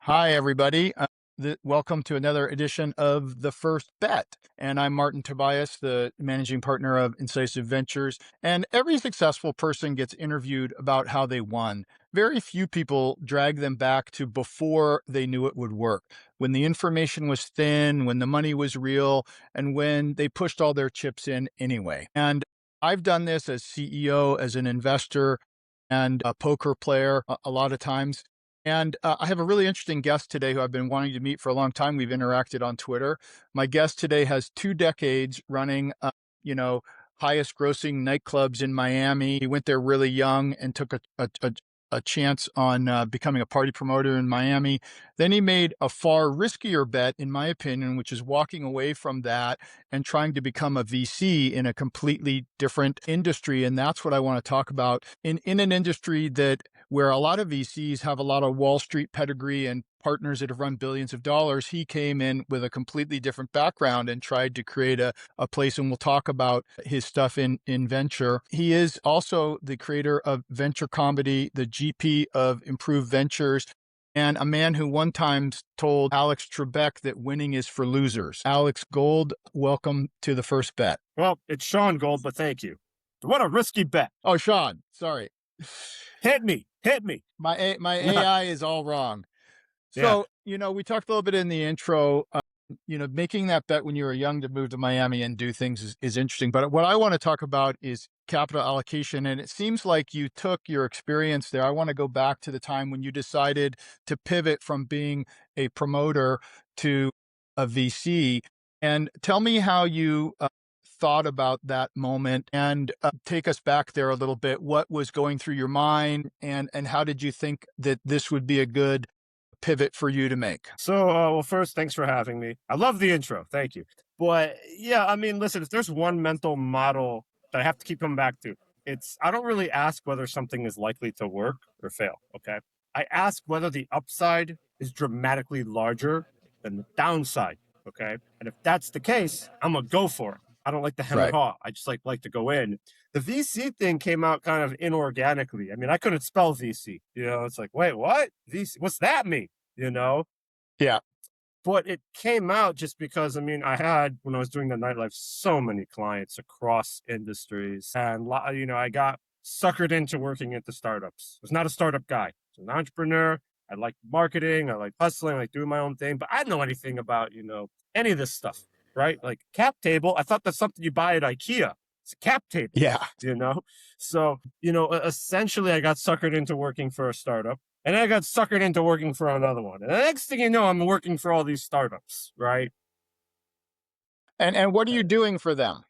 Hi, everybody. Welcome to another edition of The First Bet. And I'm Martin Tobias, the managing partner of Incisive Ventures. And every successful person gets interviewed about how they won. Very few people drag them back to before they knew it would work, when the information was thin, when the money was real, and when they pushed all their chips in anyway. And I've done this as CEO, as an investor, and a poker player a lot of times. And I have a really interesting guest today who I've been wanting to meet for a long time. We've interacted on Twitter. My guest today has 2 decades running, highest grossing nightclubs in Miami. He went there really young and took a chance on becoming a party promoter in Miami. Then he made a far riskier bet, in my opinion, which is walking away from that and trying to become a VC in a completely different industry. And that's what I want to talk about in an industry that where a lot of VCs have a lot of Wall Street pedigree and partners that have run billions of dollars. He came in with a completely different background and tried to create a place. And we'll talk about his stuff in venture. He is also the creator of Venture Comedy, the GP of Improved Ventures, and a man who one time told Alex Trebek that winning is for losers. Alex Gold, welcome to The First Bet. Well, it's Shaun Gold, but thank you. What a risky bet. Oh, Shaun, sorry. Hit me. My AI is all wrong. Yeah. So, we talked a little bit in the intro, making that bet when you were young to move to Miami and do things is interesting. But what I want to talk about is capital allocation. And it seems like you took your experience there. I want to go back to the time when you decided to pivot from being a promoter to a VC. And tell me how you thought about that moment and take us back there a little bit. What was going through your mind and how did you think that this would be a good pivot for you to make? So, well, first, thanks for having me. I love the intro. Thank you. But yeah, I mean, listen, if there's one mental model that I have to keep coming back to, it's I don't really ask whether something is likely to work or fail. Okay. I ask whether the upside is dramatically larger than the downside. Okay. And if that's the case, I'm going to go for it. I don't like to hem and Right. haw. I just like to go in. The VC thing came out kind of inorganically. I mean, I couldn't spell VC. It's like, wait, what? VC? What's that mean? You know, Yeah. but it came out just because, I mean, I had, when I was doing the nightlife, so many clients across industries. And, I got suckered into working at the startups. I was not a startup guy. I was an entrepreneur. I like marketing. I like hustling. I like doing my own thing. But I didn't know anything about, any of this stuff, right? Like cap table. I thought that's something you buy at IKEA. It's a cap table, Yeah. So, essentially I got suckered into working for a startup. And I got suckered into working for another one. And the next thing you know, I'm working for all these startups, right? And what are you doing for them?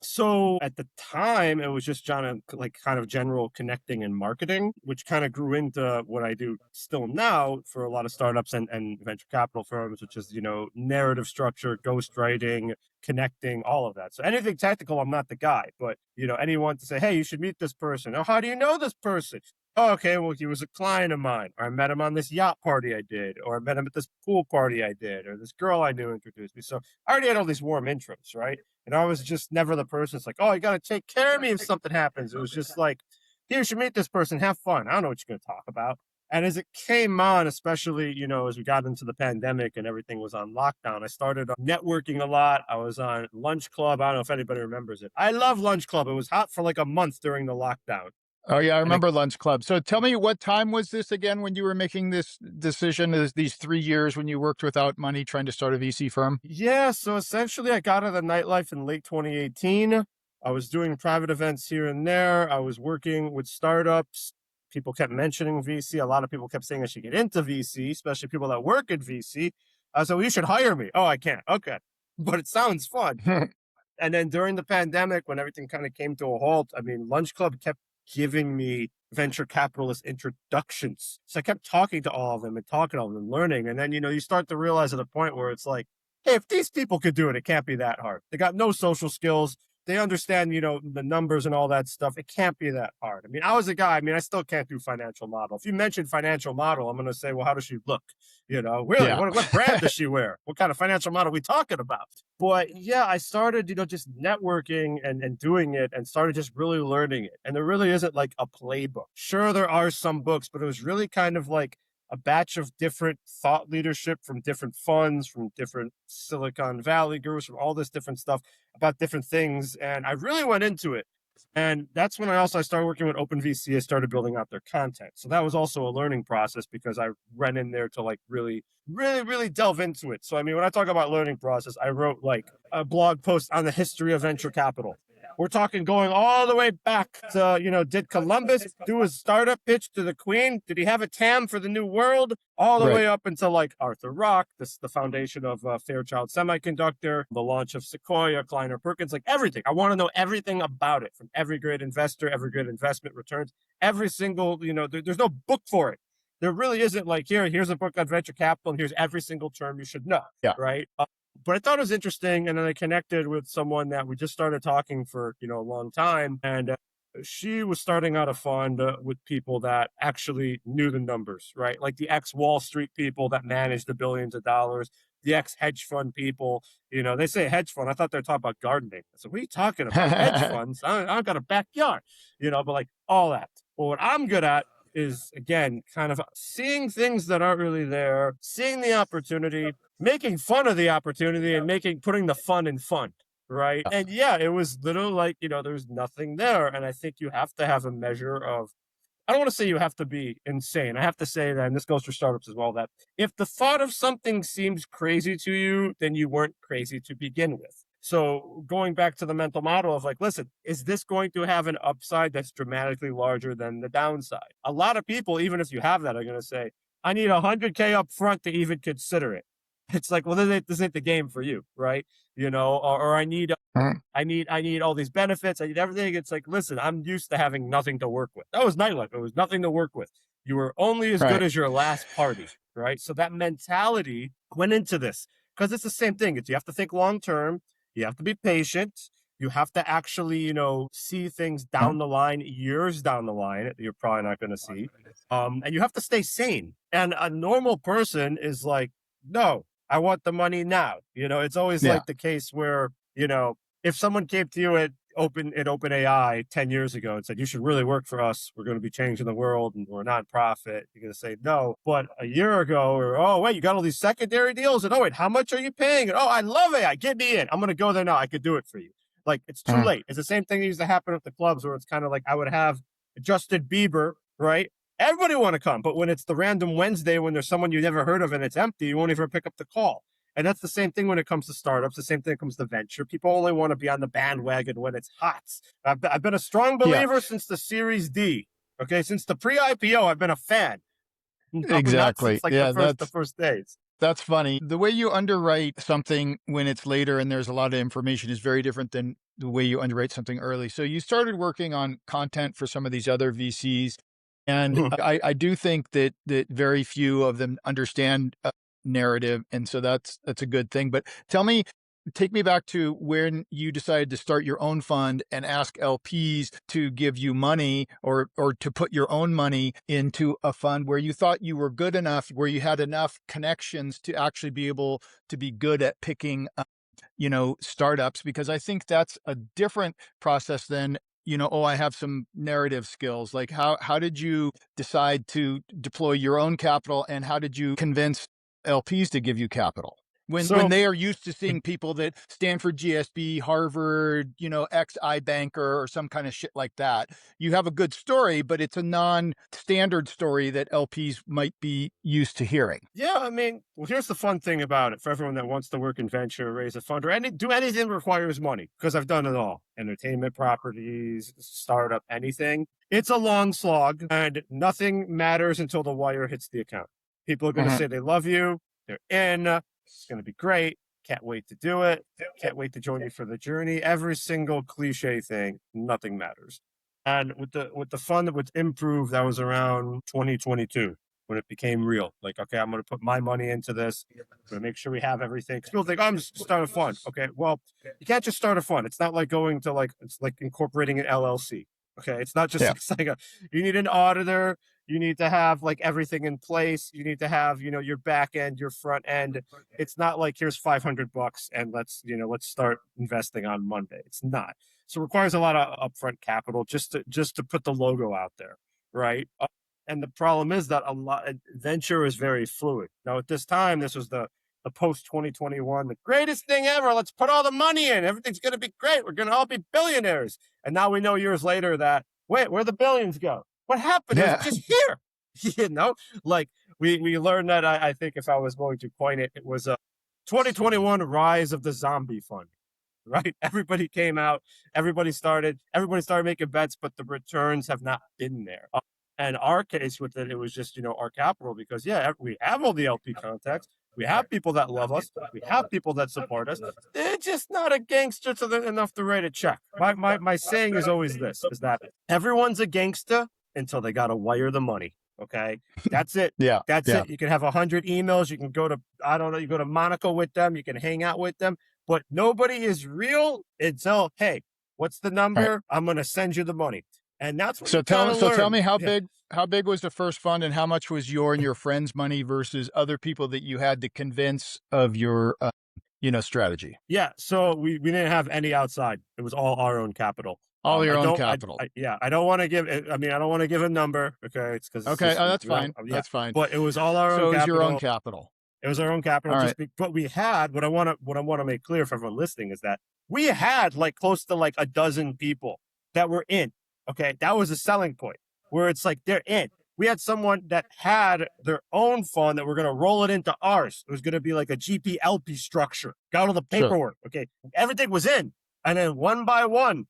So at the time, it was just kind of general connecting and marketing, which kind of grew into what I do still now for a lot of startups and venture capital firms, which is, narrative structure, ghostwriting, connecting, all of that. So anything technical, I'm not the guy, but, anyone to say, hey, you should meet this person. Oh, how do you know this person? Oh, okay, well, he was a client of mine, or I met him on this yacht party I did, or I met him at this pool party I did, or this girl I knew introduced me. So I already had all these warm intros, right? And I was just never the person that's like, oh, you got to take care of me if something happens. It was just like, here, you should meet this person, have fun. I don't know what you're going to talk about. And as it came on, especially, as we got into the pandemic and everything was on lockdown, I started networking a lot. I was on Lunch Club. I don't know if anybody remembers it. I love Lunch Club. It was hot for like a month during the lockdown. Oh, yeah, I And remember Lunch Club. So tell me, what time was this again when you were making this decision? These 3 years when you worked without money trying to start a VC firm? Yeah, so essentially I got out of nightlife in late 2018. I was doing private events here and there. I was working with startups. People kept mentioning VC. A lot of people kept saying I should get into VC, especially people that work at VC. I said, well, you should hire me. Oh, I can't. Okay. But it sounds fun. And then during the pandemic, when everything kind of came to a halt, I mean, Lunch Club kept giving me venture capitalist introductions. So I kept talking to all of them and talking to all of them, learning. And then, you start to realize at a point where it's like, hey, if these people could do it, it can't be that hard. They got no social skills. They understand, the numbers and all that stuff. It can't be that hard. I mean, I was a guy, I still can't do financial model. If you mention financial model, I'm going to say, well, how does she look? Really, Yeah. what brand does she wear? What kind of financial model are we talking about? But yeah, I started, just networking and doing it and started just really learning it. And there really isn't like a playbook. Sure, there are some books, but it was really kind of like a batch of different thought leadership from different funds, from different Silicon Valley gurus, from all this different stuff about different things. And I really went into it. And that's when I started working with OpenVC. I started building out their content. So that was also a learning process because I ran in there to like really delve into it. So I mean, when I talk about learning process, I wrote like a blog post on the history of venture capital. We're talking going all the way back to, did Columbus do a startup pitch to the Queen? Did he have a TAM for the New World? All the Right. way up until like Arthur Rock, the foundation of Fairchild Semiconductor, the launch of Sequoia, Kleiner Perkins, like everything. I want to know everything about it from every great investor, every great investment returns, every single, there's no book for it. There really isn't like, here's a book on venture capital, and here's every single term you should know, Yeah. right? But I thought it was interesting, and then I connected with someone that we just started talking for a long time, and she was starting out a fund with people that actually knew the numbers, right? Like the ex Wall Street people that managed the billions of dollars, the ex hedge fund people. They say hedge fund. I thought they were talking about gardening. I said, what are you talking about? Hedge funds? I got a backyard, but like all that. Well, what I'm good at is, again, kind of seeing things that aren't really there, seeing the opportunity, making fun of the opportunity, and putting the fun in fun. Right. And yeah, it was literally like, there's nothing there. And I think you have to have a measure of, I don't want to say you have to be insane. I have to say that, and this goes for startups as well, that if the thought of something seems crazy to you, then you weren't crazy to begin with. So going back to the mental model of like, listen, is this going to have an upside that's dramatically larger than the downside? A lot of people, even if you have that, are going to say, I need 100K up front to even consider it. It's like, well, this ain't the game for you, right? Or I need all these benefits. I need everything. It's like, listen, I'm used to having nothing to work with. That was nightlife. It was nothing to work with. You were only as good Right. as your last party, right? So that mentality went into this because it's the same thing. You have to think long term. You have to be patient. You have to actually, see things down the line, years down the line that you're probably not going to see. And you have to stay sane. And a normal person is like, no, I want the money now. It's always Yeah. like the case where, if someone came to you at OpenAI 10 years ago and said, you should really work for us, we're going to be changing the world and we're a nonprofit, you're going to say no. But a year ago, or, oh, wait, you got all these secondary deals? And oh, wait, how much are you paying? And oh, I love AI. Get me in. I'm going to go there now. I could do it for you. Like, it's too late. It's the same thing that used to happen at the clubs where it's kind of like I would have Justin Bieber, right? Everybody want to come. But when it's the random Wednesday when there's someone you never heard of and it's empty, you won't even pick up the call. And that's the same thing when it comes to startups, the same thing when it comes to venture. People only want to be on the bandwagon when it's hot. I've been a strong Yeah. believer since the Series D. Okay, since the pre-IPO, I've been a fan. No, not Exactly. since like Yeah. the first days. That's funny. The way you underwrite something when it's later and there's a lot of information is very different than the way you underwrite something early. So you started working on content for some of these other VCs, and I do think that very few of them understand narrative, and so that's a good thing. But take me back to when you decided to start your own fund and ask LPs to give you money or to put your own money into a fund where you thought you were good enough, where you had enough connections to actually be able to be good at picking, startups, because I think that's a different process than, oh, I have some narrative skills. Like how did you decide to deploy your own capital, and how did you convince LPs to give you capital? When So they are used to seeing people that Stanford GSB, Harvard, ex banker or some kind of shit like that. You have a good story, but it's a non-standard story that LPs might be used to hearing. yeah, I mean, well, here's the fun thing about it for everyone that wants to work in venture, raise a fund, or do anything that requires money, because I've done it all. Entertainment properties, startup, anything. It's a long slog, and nothing matters until the wire hits the account. People are going to Mhm. say they love you, they're in, it's going to be great, can't wait to do it, can't wait to join you for the journey. Every single cliche thing, nothing matters. And with the fund that would improve, that was around 2022 when it became real. Like, okay, I'm going to put my money into this. I'm going to make sure we have everything. Because people think, oh, I'm just starting a fund. Okay, well, you can't just start a fund. It's not like going to it's like incorporating an LLC. Okay, it's not just Yeah. it's like you need an auditor. You need to have like everything in place. You need to have your back end, your front end. It's not like here's $500 and let's start investing on Monday. It's not. So it requires a lot of upfront capital just to put the logo out there, right? And the problem is that venture is very fluid. Now, at this time, this was the post 2021, the greatest thing ever. Let's put all the money in. Everything's going to be great. We're going to all be billionaires. And now we know years later that, wait, where the billions go? What happened? It was Yeah. just here. You know, like we learned that. I think if I was going to coin it, it was a 2021 rise of the zombie fund. Right? Everybody started making bets, but the returns have not been there. And our case with it, it was just, our capital, because yeah, we have all the LP contacts. We have people that love us. We have people that support us. They're just not a gangster enough to write a check. My saying is always this, is that everyone's a gangster until they got to wire the money. Okay. That's it. Yeah. That's Yeah. it. You can have 100 emails. You can go to, I don't know, you go to Monaco with them. You can hang out with them, but nobody is real until, hey, what's the All right. number? I'm going to send you the money. And that's what you So kind of tell learn. me Yeah. how big was the first fund, and how much was your and your friends' money versus other people that you had to convince of your strategy? Yeah. So we didn't have any outside. It was all our own capital. All your own capital. I don't want to give, I mean, I don't want to give a number. Okay. It's because it's Okay. just, Oh, that's fine. yeah, That's fine. but it was all our own So it was your own capital. capital. It was our own capital. All right. But we had, what I want to make clear for everyone listening is that we had like close to like a dozen people that were in. Okay. That was a selling point where it's like they're in. We had someone that had their own fund that we're going to roll it into ours. It was going to be like a GPLP structure. Got all the Sure. paperwork. Okay. Everything was in. And then one by one,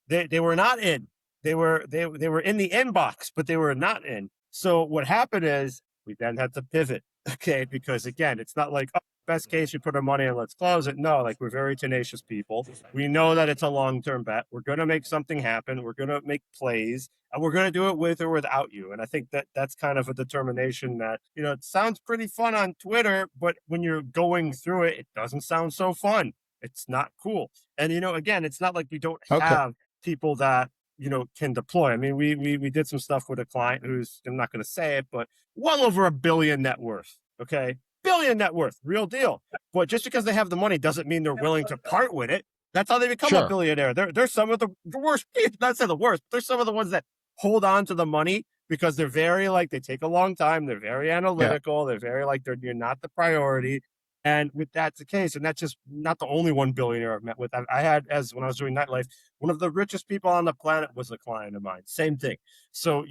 they were not in. They were in the inbox, but they were not in. So what happened is we then had to pivot. Okay. Because again, it's not like, oh, best case, we put our money in, let's close it. No, like we're very tenacious people. We know that it's a long-term bet. We're going to make something happen. We're going to make plays, and we're going to do it with or without you. And I think that that's kind of a determination that, it sounds pretty fun on Twitter, but when you're going through it, it doesn't sound so fun. It's not cool. And, again, it's not like we don't Okay. have people that, can deploy. I mean, we did some stuff with a client who's, I'm not going to say it, but well over $1 billion net worth. Okay. Billion net worth, real deal. But just because they have the money doesn't mean they're willing to part with it. That's how they become a Sure. billionaire. They're some of the worst people. Not say the worst, but they're some of the ones that hold on to the money because they're very they take a long time. They're very analytical. They're very you're not the priority. And with that's the case, and that's just not the only one billionaire I've met with. I had, as when I was doing nightlife, one of the richest people on the planet was a client of mine. Same thing. So,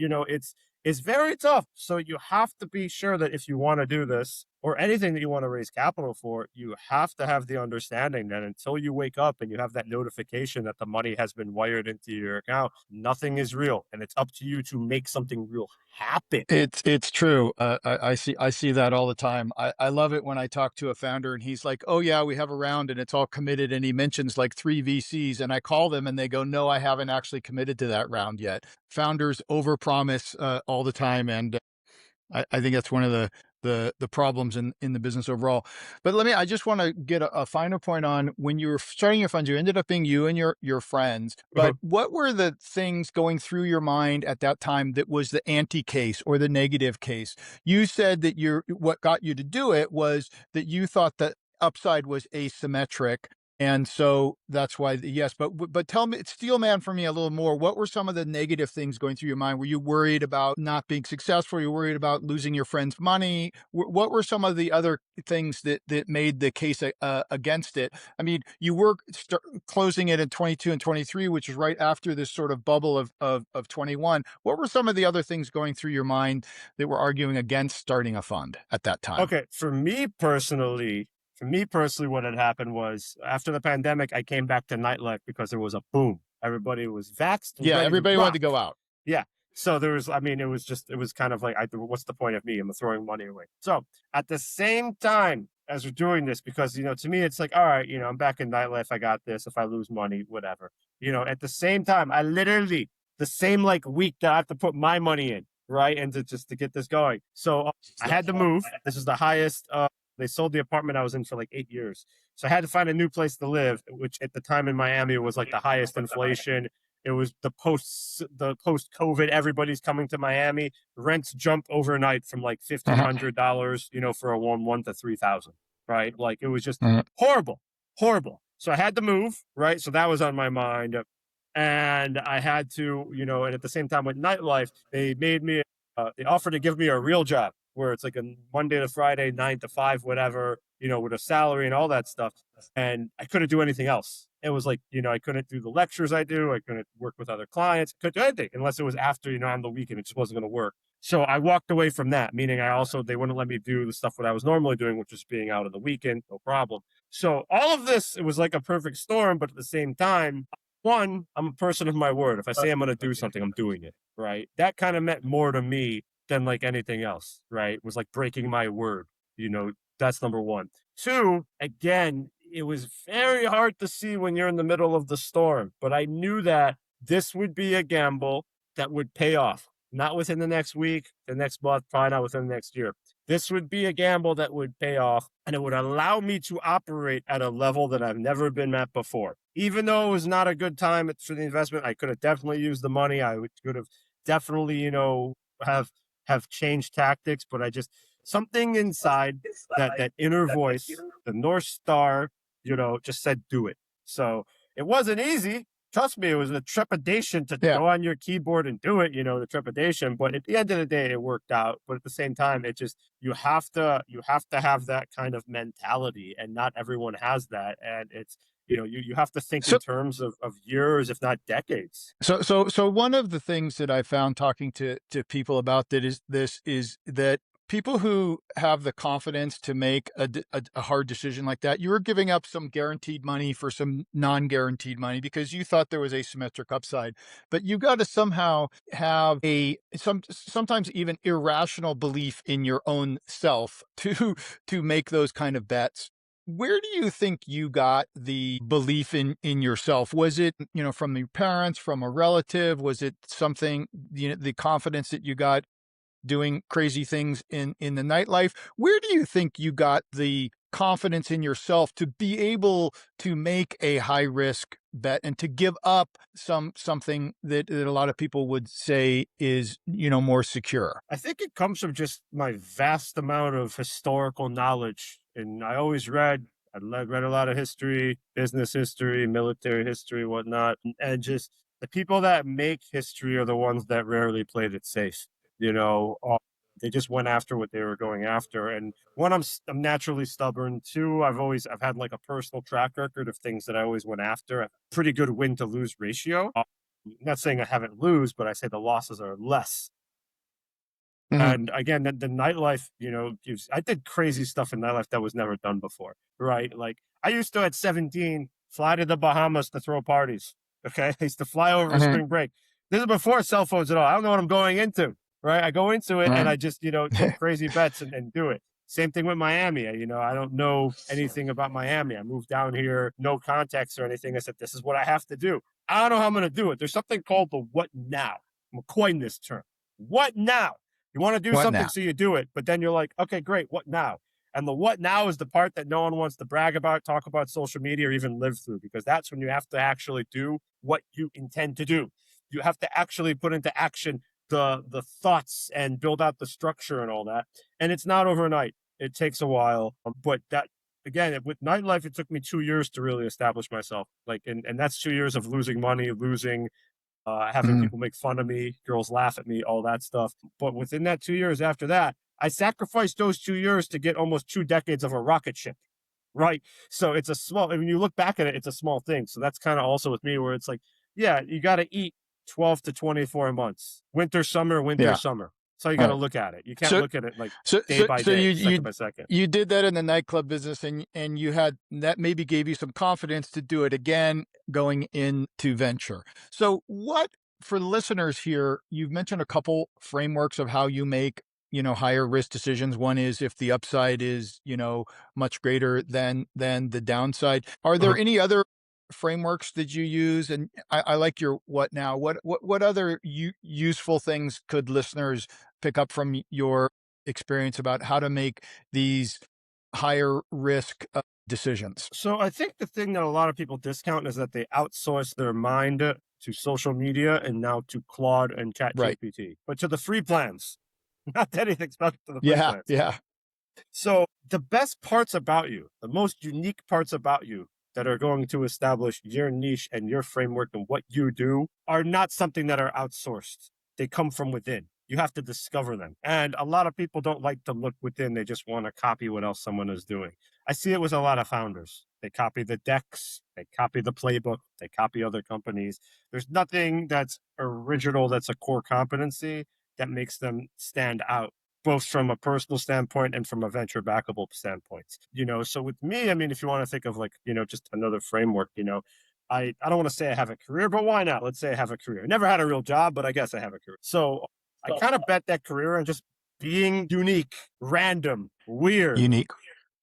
it's very tough. So you have to be sure that if you want to do this or anything that you want to raise capital for, you have to have the understanding that until you wake up and you have that notification that the money has been wired into your account, nothing is real. And it's up to you to make something real happen. It's true. I see that all the time. I love it when I talk to a founder and he's like, "Oh yeah, we have a round and it's all committed," and he mentions like 3 VCs, and I call them and they go, "No, I haven't actually committed to that round yet." Founders overpromise all the time, and I think that's one of the problems in the business overall. But I just want to get a finer point on when you were starting your funds. You ended up being you and your friends. Uh-huh. But what were the things going through your mind at that time that was the anti case or the negative case? You said that what got you to do it was that you thought that upside was asymmetric. And so that's why, yes, but tell me, steel man for me a little more. What were some of the negative things going through your mind? Were you worried about not being successful? Were you worried about losing your friend's money? What were some of the other things that made the case against it? I mean, you were closing it in 22 and 23, which is right after this sort of bubble of 21. What were some of the other things going through your mind that were arguing against starting a fund at that time? Okay, for me personally, what had happened was after the pandemic, I came back to nightlife because there was a boom. Everybody was vaxxed and Yeah, ready to everybody wanted to rock. go out. Yeah. So there was, I mean, it was kind of like, what's the point of me? I'm throwing money away. So at the same time as we're doing this, because, to me, it's like, all right, I'm back in nightlife. I got this. If I lose money, whatever, at the same time, I literally, the same week that I have to put my money in, right. And to get this going. So I had to move. This is the highest, they sold the apartment I was in for like 8 years. So I had to find a new place to live, which at the time in Miami was like the highest inflation. It was the post COVID. Everybody's coming to Miami. Rents jumped overnight from like $1,500, for a 1 month to 3,000. Right, like it was just horrible, horrible. So I had to move. Right, so that was on my mind, and I had to, and at the same time with nightlife, they made me They offered to give me a real job where it's like a Monday to Friday, 9 to 5, whatever, with a salary and all that stuff. And I couldn't do anything else. It was like, I couldn't do the lectures I do. I couldn't work with other clients. Couldn't do anything unless it was after, on the weekend. It just wasn't going to work. So I walked away from that, meaning they wouldn't let me do the stuff what I was normally doing, which was being out on the weekend, no problem. So all of this, it was like a perfect storm, but at the same time, one, I'm a person of my word. If I say I'm going to do something, I'm doing it, right? That kind of meant more to me than like anything else, right? It was like breaking my word, you know, that's number one. Two, again, it was very hard to see when you're in the middle of the storm, but I knew that this would be a gamble that would pay off, not within the next week, the next month, probably not within the next year. This would be a gamble that would pay off, and it would allow me to operate at a level that I've never been at before. Even though it was not a good time for the investment, I could have definitely used the money. I could have definitely, have have changed tactics, but I just something inside that inner voice, the North Star, just said do it. So it wasn't easy. Trust me, it was a trepidation to Yeah. go on your keyboard and do it, the trepidation. But at the end of the day, it worked out. But at the same time, it just you have to have that kind of mentality, and not everyone has that. And it's you have to think in So terms of years, if not decades. so one of the things that I found talking to people about that is this is that people who have the confidence to make a hard decision like that, you were giving up some guaranteed money for some non-guaranteed money because you thought there was asymmetric upside, but you got to somehow have sometimes even irrational belief in your own self to make those kind of bets. Where do you think you got the belief in yourself? Was it, from your parents, from a relative? Was it something, the confidence that you got doing crazy things in the nightlife? Where do you think you got the confidence in yourself to be able to make a high risk bet and to give up something that a lot of people would say is, more secure? I think it comes from just my vast amount of historical knowledge. And I read a lot of history, business history, military history, whatnot. And just the people that make history are the ones that rarely played it safe. They just went after what they were going after. And one, I'm naturally stubborn. Two, I've had like a personal track record of things that I always went after. A pretty good win to lose ratio. Not saying I haven't lose, but I say the losses are less. Mhm. And again, the nightlife, I did crazy stuff in nightlife that was never done before, right? Like I used to at 17 fly to the Bahamas to throw parties. Okay, I used to fly over for Mhm. spring break. This is before cell phones at all. I don't know what I'm going into, right? I go into it and I Mhm. just take crazy bets and do it. Same thing with Miami. I don't know anything about Miami. I moved down here, no context or anything. I said, this is what I have to do. I don't know how I'm going to do it. There's something called the what now. I'm going to coin this term. What now? You want to do What something, now? so you do it. But then you're like, okay, great. What now? And the what now is the part that no one wants to brag about, talk about social media, or even live through, because that's when you have to actually do what you intend to do. You have to actually put into action the thoughts and build out the structure and all that. And it's not overnight. It takes a while. But that again, with nightlife, it took me 2 years to really establish myself. Like, and that's 2 years of losing money, losing having Mhm. people make fun of me, girls laugh at me, all that stuff. But within that 2 years after that, I sacrificed those 2 years to get almost 2 decades of a rocket ship. Right. So it's a small, when you look back at it, it's a small thing. So that's kind of also with me where it's like, yeah, you got to eat 12 to 24 months, winter, summer, winter, Yeah. summer. So you got to Right. look at it. You can't So look at it like So day so by so day, you second you by second. you did that in the nightclub business and you had that maybe gave you some confidence to do it again going into venture. So what for listeners here, you've mentioned a couple frameworks of how you make, higher risk decisions. One is if the upside is, much greater than the downside. Are there Mhm. any other frameworks that you use? And I like your what now. What other useful things could listeners pick up from your experience about how to make these higher risk decisions? So I think the thing that a lot of people discount is that they outsource their mind to social media and now to Claude and Right. ChatGPT, but to the free plans, not anything special to the free Yeah. plans. Yeah. So the best parts about you, the most unique parts about you that are going to establish your niche and your framework and what you do are not something that are outsourced. They come from within. You have to discover them. And a lot of people don't like to look within. They just want to copy what else someone is doing. I see it with a lot of founders. They copy the decks, they copy the playbook, they copy other companies. There's nothing that's original, that's a core competency that makes them stand out, both from a personal standpoint and from a venture backable standpoint. So with me, I mean, if you want to think of like, just another framework, I don't want to say I have a career, but why not? Let's say I have a career. I never had a real job, but I guess I have a career. So I kind of bet that career on just being unique, random, weird, Unique.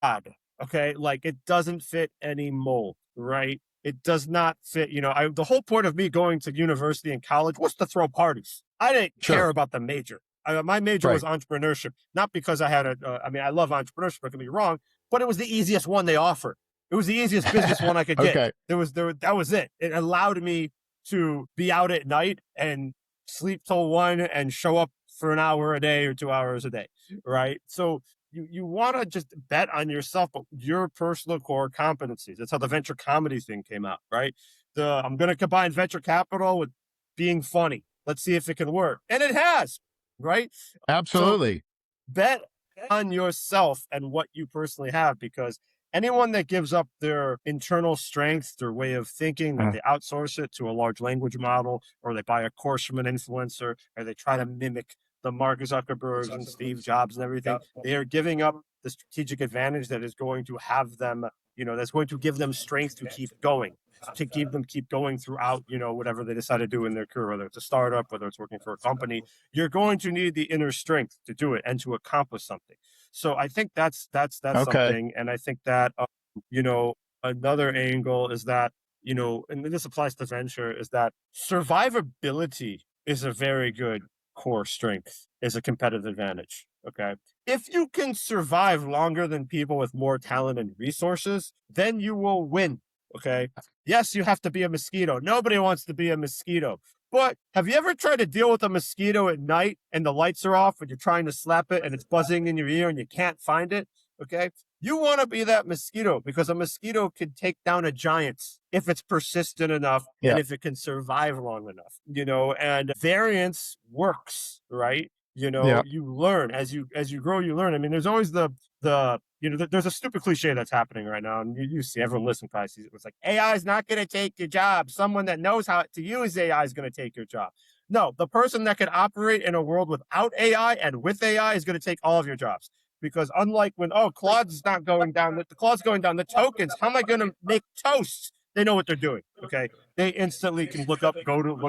odd. Okay. Like it doesn't fit any mold, right? It does not fit. The whole point of me going to university and college was to throw parties. I didn't care Sure. about the major. My major was Right. entrepreneurship, not because I had I mean, I love entrepreneurship, don't get me wrong, but it was the easiest one they offered. It was the easiest business one I could get. Okay. That was it. It allowed me to be out at night and sleep till 1 and show up for an hour a day or 2 hours a day. Right. So you want to just bet on yourself, but your personal core competencies. That's how the venture comedy thing came out, right? I'm going to combine venture capital with being funny. Let's see if it can work. And it has, right? So Absolutely. bet on yourself and what you personally have, because anyone that gives up their internal strength, their way of thinking, that Uh, they outsource it to a large language model, or they buy a course from an influencer, or they try to mimic the Mark Zuckerbergs and Steve Jobs and everything, they are giving up the strategic advantage that is going to have them, that's going to give them strength to keep going, to keep going throughout, whatever they decide to do in their career, whether it's a startup, whether it's working for a company. You're going to need the inner strength to do it and to accomplish something. So I think that's okay. something, and I think that you know another angle is that, and this applies to venture, is that survivability is a very good core strength, is a competitive advantage. Okay, if you can survive longer than people with more talent and resources, then you will win. Okay, yes, you have to be a mosquito. Nobody wants to be a mosquito. But have you ever tried to deal with a mosquito at night and the lights are off and you're trying to slap it and it's buzzing in your ear and you can't find it? Okay. You want to be that mosquito, because a mosquito can take down a giant if it's persistent enough and Yeah. if it can survive long enough, and variance works, right? Yeah. You learn as you grow, you learn. I mean, there's always there's a stupid cliche that's happening right now, and you see everyone listening probably sees it. It's like AI is not going to take your job. Someone that knows how to use AI is going to take your job. No, the person that can operate in a world without AI and with AI is going to take all of your jobs. Because unlike when Claude's not going down, the Claude's going down, the tokens, how am I going to make toast? They know what they're doing. Okay, they instantly can look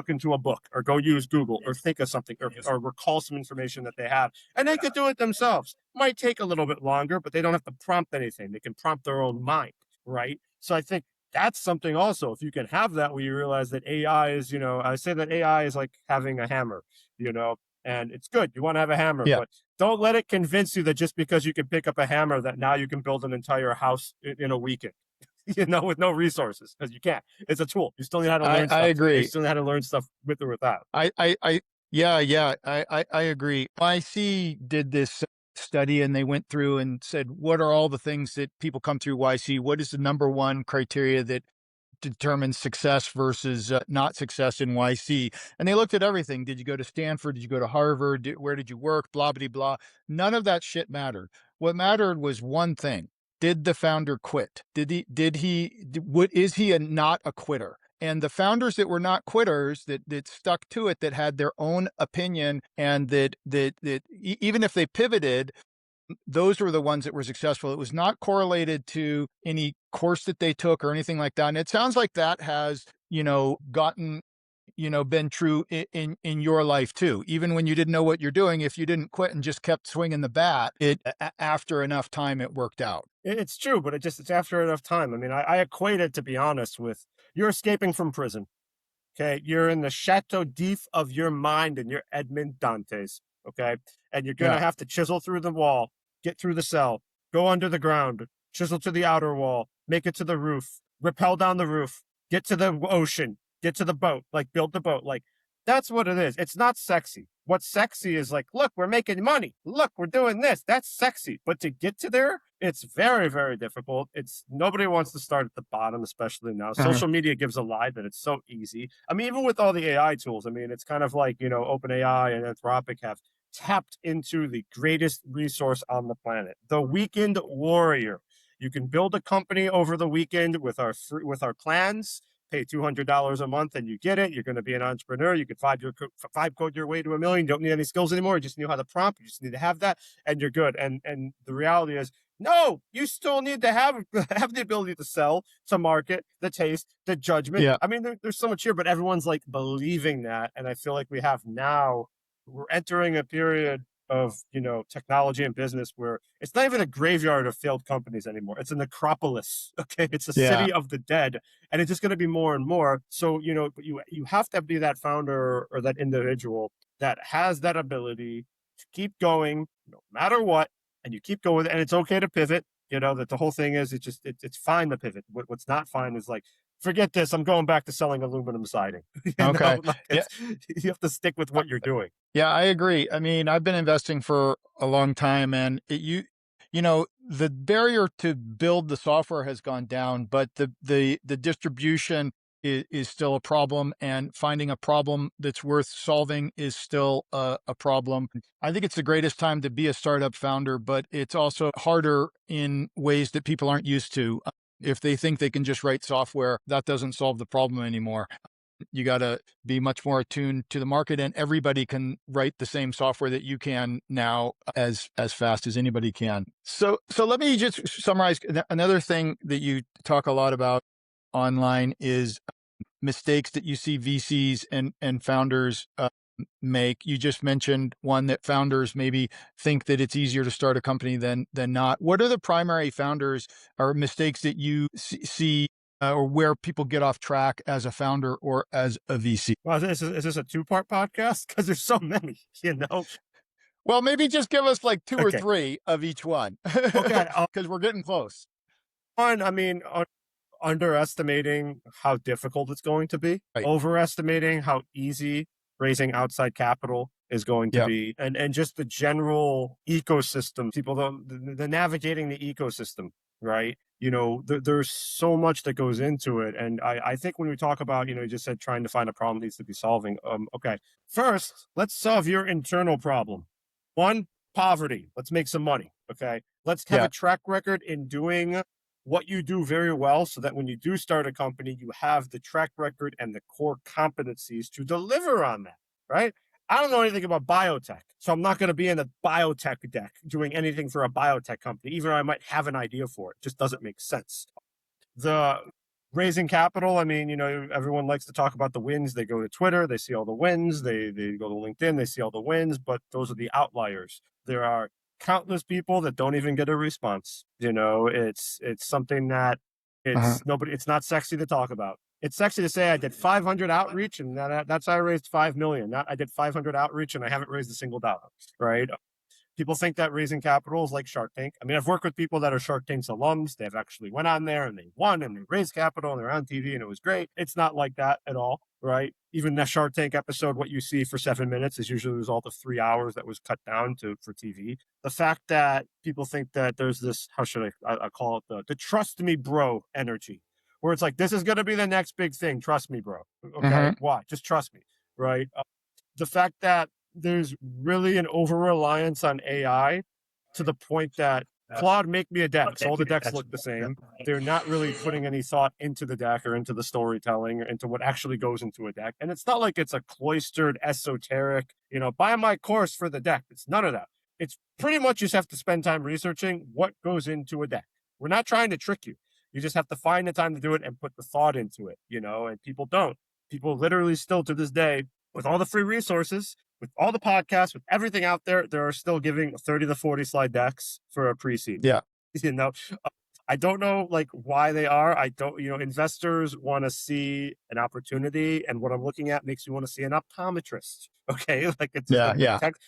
into a book, or go use Google, or think of something, or recall some information that they have, and they could do it themselves. Might take a little bit longer, but they don't have to prompt anything. They can prompt their own mind, right? So I think that's something also. If you can have that, where you realize that AI is, I say that AI is like having a hammer, and it's good. You want to have a hammer, Yeah. but don't let it convince you that just because you can pick up a hammer, that now you can build an entire house in a weekend. With no resources, because you can't. It's a tool. You still need how to learn I stuff. You agree. still need how to learn stuff with or without. Yeah, yeah, I agree. YC did this study and they went through and said, what are all the things that people come through YC? What is the number one criteria that determines success versus not success in YC? And they looked at everything. Did you go to Stanford? Did you go to Harvard? Where did you work? Blah, blah, blah. None of that shit mattered. What mattered was one thing. Did the founder quit? Is he not a quitter? And the founders that were not quitters, that stuck to it, that had their own opinion, and even if they pivoted, those were the ones that were successful. It was not correlated to any course that they took or anything like that. And it sounds like that has, gotten, been true in your life too. Even when you didn't know what you're doing, if you didn't quit and just kept swinging the bat, after enough time, it worked out. It's true, but it's after enough time. I mean, I equate it, to be honest, with you're escaping from prison. Okay, you're in the Chateau d'If of your mind, and you're Edmond Dantes. Okay, and you're gonna Yeah. have to chisel through the wall, get through the cell, go under the ground, chisel to the outer wall, make it to the roof, rappel down the roof, get to the ocean, get to the boat, like build the boat. Like That's what it is. It's not sexy. What's sexy is like, look, we're making money. Look, we're doing this. That's sexy. But to get to there, it's very, very difficult. It's nobody wants to start at the bottom, especially now. Uh-huh. Social media gives a lie that it's so easy. I mean, even with all the AI tools, I mean, it's kind of like, OpenAI and Anthropic have tapped into the greatest resource on the planet, the weekend warrior. You can build a company over the weekend with our plans, pay $200 a month and you get it. You're going to be an entrepreneur. You can five code your way to a million. You don't need any skills anymore. You just know how to prompt. You just need to have that, and you're good. And the reality is, no, you still need to have have the ability to sell, to market, the taste, the judgment. Yeah. I mean, there's so much here, but everyone's like believing that, and I feel like we have now. We're entering a period of technology and business where it's not even a graveyard of failed companies anymore. It's a necropolis. Okay, it's a Yeah. city of the dead, and it's just going to be more and more. So you have to be that founder or that individual that has that ability to keep going no matter what, and you keep going, and it's okay to pivot. That the whole thing is it's fine to pivot. What's not fine is like, forget this, I'm going back to selling aluminum siding. Okay. Like Yeah. it's you have to stick with what you're doing. Yeah, I agree. I mean, I've been investing for a long time, and the barrier to build the software has gone down, but the distribution is still a problem, and finding a problem that's worth solving is still a problem. I think it's the greatest time to be a startup founder, but it's also harder in ways that people aren't used to. If they think they can just write software, that doesn't solve the problem anymore. You got to be much more attuned to the market, and everybody can write the same software that you can now as fast as anybody can. So let me just summarize. Another thing that you talk a lot about online is mistakes that you see VCs and founders make. You just mentioned one, that founders maybe think that it's easier to start a company than not. What are the primary founders or mistakes that you see, or where people get off track as a founder or as a VC? Well, is this a two-part podcast? Because there's so many, you know. Well, maybe just give us like two or Okay, three of each one, okay. because we're getting close. One, I mean, underestimating how difficult it's going to be, Right. overestimating how easy raising outside capital is going to Yeah. be, and just the general ecosystem. People don't the navigating the ecosystem, right? There's so much that goes into it, and I think when we talk about, you just said trying to find a problem needs to be solving. Okay, first let's solve your internal problem. One, poverty. Let's make some money. Okay, let's have Yeah. a track record in doing what you do very well, so that when you do start a company, you have the track record and the core competencies to deliver on that, right? I don't know anything about biotech, so I'm not going to be in the biotech deck doing anything for a biotech company, even though I might have an idea for it. It just doesn't make sense. The raising capital, I mean, everyone likes to talk about the wins. They go to Twitter, they see all the wins. They go to LinkedIn, they see all the wins, but those are the outliers. There are countless people that don't even get a response. It's something that Uh-huh. it's not sexy to talk about. It's sexy to say I did 500 outreach and that's how I raised 5 million. Not I did 500 outreach and I haven't raised a single dollar, right? People think that raising capital is like Shark Tank. I mean, I've worked with people that are Shark Tank's alums. They've actually went on there and they won and they raised capital and they're on TV and it was great. It's not like that at all, right? Even that Shark Tank episode, what you see for 7 minutes is usually the result of 3 hours that was cut down for TV. The fact that people think that there's this, how should I call it, the trust me bro energy, where it's like, this is going to be the next big thing. Trust me, bro. Okay. Hmm. Why? Just trust me, right? The fact that there's really an over reliance on AI to the point that Claude make me a deck. So all the decks look the same. They're not really putting any thought into the deck or into the storytelling or into what actually goes into a deck. And it's not like it's a cloistered, esoteric, buy my course for the deck. It's none of that. It's pretty much you just have to spend time researching what goes into a deck. We're not trying to trick you. You just have to find the time to do it and put the thought into it, and people don't. People literally still to this day, with all the free resources, with all the podcasts, with everything out there, there are still giving 30 to 40 slide decks for a pre-seed. Yeah. You know, I don't know like why they are. I don't, investors want to see an opportunity, and what I'm looking at makes me want to see an optometrist. Okay, like it's just Yeah. like the Yeah. text.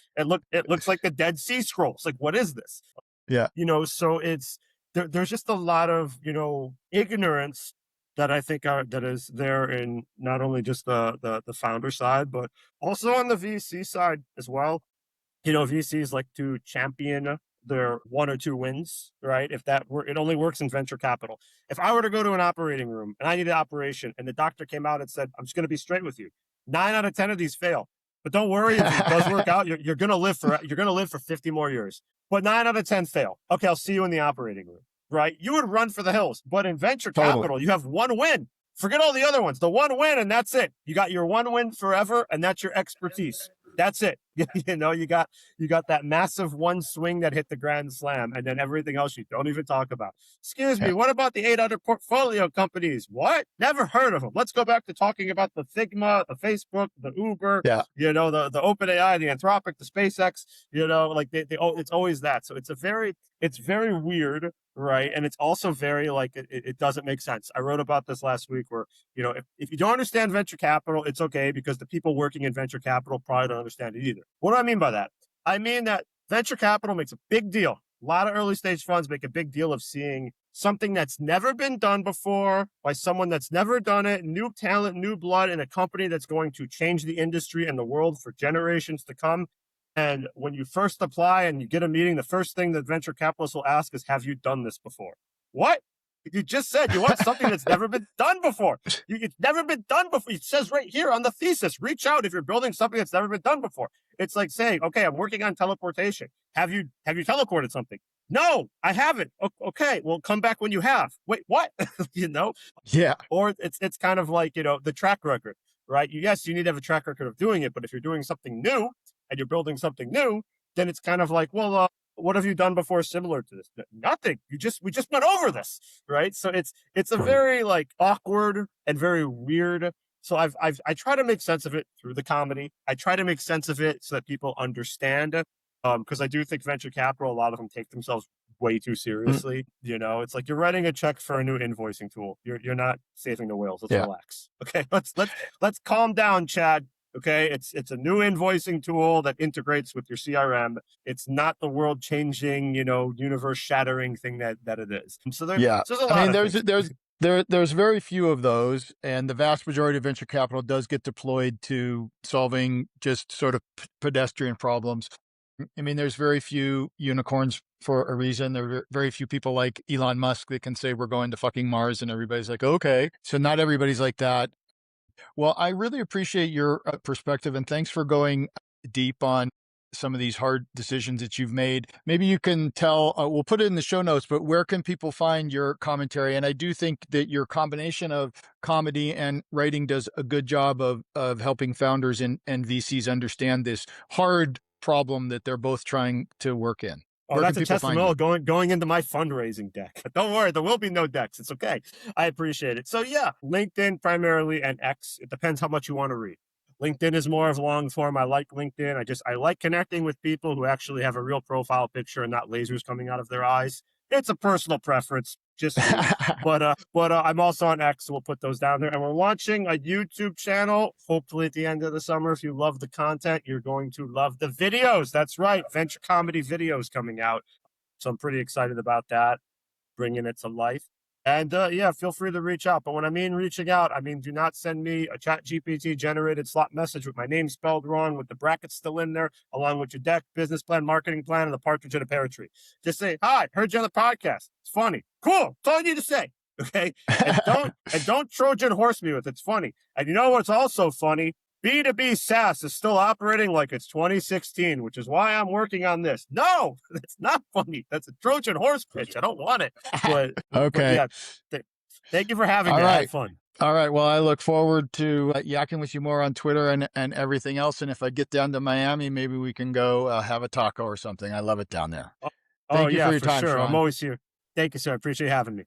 It looks like the Dead Sea Scrolls. Like, what is this? Yeah. So there's just a lot of ignorance that I think that is there in not only just the founder side, but also on the VC side as well. VCs like to champion their one or two wins, right? If that were, it only works in venture capital. If I were to go to an operating room and I need an operation and the doctor came out and said, I'm just going to be straight with you, 9 out of 10 of these fail. But don't worry, if it does work out, you're going to live for 50 more years. But 9 out of 10 fail. Okay, I'll see you in the operating room, right? You would run for the hills. But in venture Totally. capital, you have one win. Forget all the other ones. The one win, and that's it. You got your one win forever, and that's your expertise. That's it. You got that massive one swing that hit the grand slam, and then everything else you don't even talk about. Excuse me, Yeah. what about the 8 other portfolio companies? What? Never heard of them. Let's go back to talking about the Figma, the Facebook, the Uber, Yeah. the OpenAI, the Anthropic, the SpaceX. Like it's always that. So it's very weird, right? And it's also very like it doesn't make sense. I wrote about this last week where if you don't understand venture capital, it's okay because the people working in venture capital probably don't understand it either. What do I mean by that? I mean that venture capital makes a big deal. A lot of early stage funds make a big deal of seeing something that's never been done before by someone that's never done it, new talent, new blood in a company that's going to change the industry and the world for generations to come. And when you first apply and you get a meeting, the first thing that venture capitalists will ask is, have you done this before? What? You just said you want something that's never been done before. It's never been done before. It says right here on the thesis, reach out if you're building something that's never been done before. It's like saying, okay, I'm working on teleportation. Have you teleported something? No, I haven't. Okay, well, come back when you have. Wait, what? you know? Yeah. Or it's kind of like, the track record, right? Yes, you need to have a track record of doing it, but if you're doing something new and you're building something new, then it's kind of like, well, what have you done before similar to this? Nothing. We just went over this, right? So it's a very like awkward and very weird. So I try to make sense of it through the comedy. I try to make sense of it so that people understand. Because I do think venture capital, a lot of them take themselves way too Mm, seriously. It's like you're writing a check for a new invoicing tool. You're not saving the whales. Let's yeah. relax. Okay, let's calm down, Chad. Okay, it's a new invoicing tool that integrates with your CRM. It's not the world changing, universe shattering thing that it is. So Yeah. there's a I lot mean, of things. there's very few of those, and the vast majority of venture capital does get deployed to solving just sort of pedestrian problems. I mean, there's very few unicorns for a reason. There are very few people like Elon Musk that can say we're going to fucking Mars, and everybody's like, okay. So not everybody's like that. Well, I really appreciate your perspective, and thanks for going deep on some of these hard decisions that you've made. Maybe you can tell, we'll put it in the show notes, but where can people find your commentary? And I do think that your combination of comedy and writing does a good job of helping founders and VCs understand this hard problem that they're both trying to work in. Oh, Where can that's a people find you? testimonial going into my fundraising deck. Don't worry, there will be no decks. It's okay. I appreciate it. So yeah, LinkedIn primarily and X. It depends how much you want to read. LinkedIn is more of long form. I like LinkedIn. I like connecting with people who actually have a real profile picture and not lasers coming out of their eyes. It's a personal preference, just me. But I'm also on X, so we'll put those down there. And we're launching a YouTube channel, hopefully at the end of the summer. If you love the content, you're going to love the videos. That's right, venture comedy videos coming out. So I'm pretty excited about that, bringing it to life. And yeah, feel free to reach out. But when I mean reaching out, I mean do not send me a chat GPT generated slot message with my name spelled wrong, with the brackets still in there, along with your deck, business plan, marketing plan, and the partridge in a pear tree. Just say, hi, heard you on the podcast. It's funny. Cool. That's all you need to say. Okay. And don't Trojan horse me with it's funny. And you know what's also funny? B2B SaaS is still operating like it's 2016, which is why I'm working on this. No, that's not funny. That's a Trojan horse pitch. I don't want it. But Okay. yeah, thank you for having All me. I had right. fun. All right. Well, I look forward to yakking with you more on Twitter and everything else. And if I get down to Miami, maybe we can go have a taco or something. I love it down there. Oh, Thank you yeah, for your for time, sure. I'm Shaun. always here. Thank you, sir. I appreciate you having me.